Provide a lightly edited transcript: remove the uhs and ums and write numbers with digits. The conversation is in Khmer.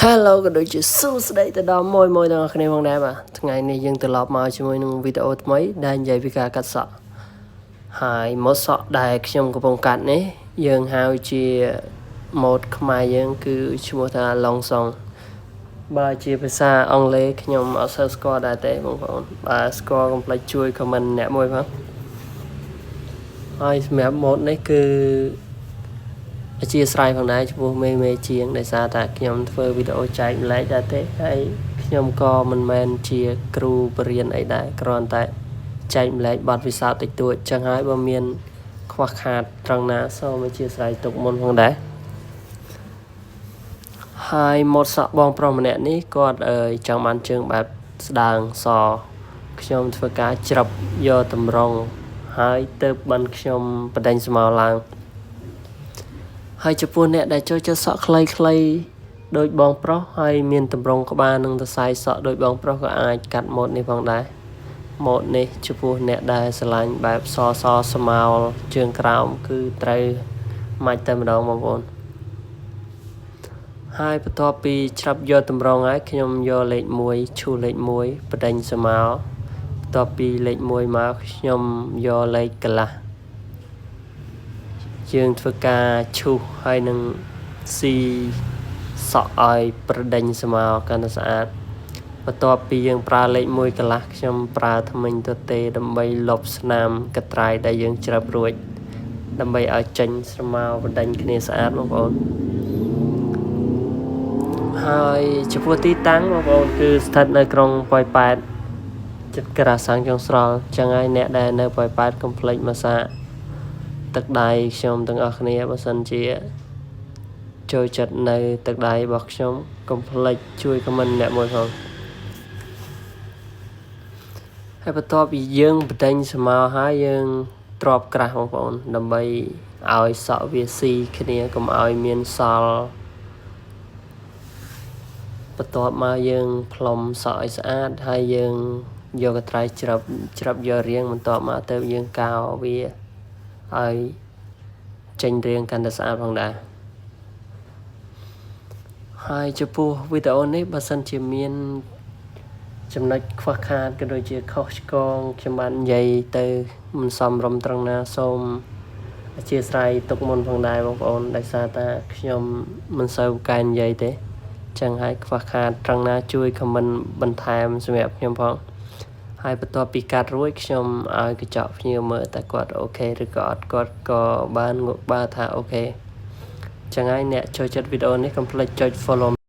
Hello ក៏ដូចជាសួស្តីទៅដល់មួយទាំងអស់គ្នាផងដែរបាទថ្ងៃនេះយើងត្រឡប់មកជាមួយនឹងវីដេអូថ្មីដែលនិយាយពីការកាត់សក់ហើយម៉ូតសក់ដែលខ្ញុំកំពុងកាត់នេះយើងហៅជាម៉ូតខ្មែរយើងគឺឈ្មោះថា long song បើជាភាសាអង់គ្លេសខ្ញុំអត់សូវស្គាល់ដែរទេបងប្អូនបើស្គាល់កុំភ្លេចជួយ comment អ្នកមួយផងហើយសម្រាប់ម៉ូតនេះគឺអធិស្ឋានផងដែរចំពោះមេជាងដោយសារតែខ្ញុំធ្វើវីដេអូចែកម្លែកដែរទេហើយខ្ញុំក៏មិនមែនជាគ្រូបរិញ្ញាបត្រអីដែរគ្រាន់តែចែកម្លែកបទពិសោធន៍តិចតួចចឹងហើយបើមានខ្វះខាតត្រង់ណាសូមអធិស្ឋានទុកមុនផងដែរហើយម៉ូតសក់បងប្រុសម្នាក់នេះគាត់ចង់បានជើងបែបស្ដើងសខ្ញុំធ្វើការច្រឹបយកតម្រងហើយទៅបិណ្ឌខ្ញុំបដិញស្មៅឡើងហើយចំពោះអ្នកដែលចូលចិត្តសក់ខ្លីៗដូចបងប្រុសហើយមានតម្រងក្បាលនិងសរសៃសក់ដូចបងប្រុសក៏អាចកាត់ម៉ូតនេះផងដែរម៉ូតនេះចំពោះអ្នកដែលស្រឡាញ់បែបសស្មៅជើងក្រោមគឺត្រូវម៉ាច់តែម្ដងបងប្អូនហើយបន្ទាប់ពីច្រាប់យកតម្រងហើយខ្ញុំយកលេខ1ឈូសលេខ1បដិញស្មៅបន្ទាប់ពីលេខ1មកខ្ញុំយកលេខកន្លះយើងធ្វើការឈូសហើយនឹងស៊ីសក់ឲ្យប្រដេញស្មៅកាន់តែស្អាតបន្ទាប់ពីយើងប្រើលេខ1កន្លះខ្ញុំប្រើថ្មិញទទេដើម្បីលុបស្នាមកត្រៃដែលយើងច្រាប់រួចដើម្បីឲ្យចេញស្មៅប្រដេញគ្នាស្អាតបងប្អូនហើយចំពោះទីតាំងបងប្អូនគឺស្ថិតនៅក្រុងប៉ោយប៉ែតចិត្តក្រាសាំងចុងស្រល់ចឹងហើយអ្នកដែលនៅប៉ោយប៉ែតកុំភ្លេចមកសាកទឹកដៃខ្ញុំទាំងអស់គ្នាបើសិនជាចូលចិត្តនៅទឹកដៃរបស់ខ្ញុំកុំភ្លេចជួយ comment អ្នកមួយផងហើយបន្ទាប់ពីយើងបដិញស្មៅហើយយើងទ្របក្រាស់បងប្អូនដើម្បីឲ្យសក់វាស៊ីគ្នាកុំឲ្យមានសល់បន្ទាប់មកយើងផ្លុំសក់ឲ្យស្អាតហើយយើងយកកត្រៃច្រាប់យករាងបន្ទាប់មកទៅយើងកោរវាឲ្យចេញរាងកាន់តែស្អាតផងដែរហើយចំពោះវីដេអូនេះបើសិនជាមានចំណុចខ្វះខាតក៏ដូចជាខុសឆ្គងខ្ញុំបាននិយាយទៅមិនសមរម្យត្រង់ណាសូមអធិស្ឋានទុកមុនផងដែរបងប្អូនដោយសារតែខ្ញុំមិនសូវកែនិយាយទេចឹងហើយខ្វះខាតត្រង់ណាជួយ comment បន្ថែមសម្រាប់ខ្ញុំផងហើយបន្ទាប់ពីកាត់រួចខ្ញុំឲ្យកញ្ចក់ភ្ញៀវមើលតែគាត់អូខេឬក៏អត់គាត់ក៏បានងក់បើថាអូខេចឹងហើយអ្នកចូលចិត្តវីដេអូនេះកុំភ្លេចចុច follow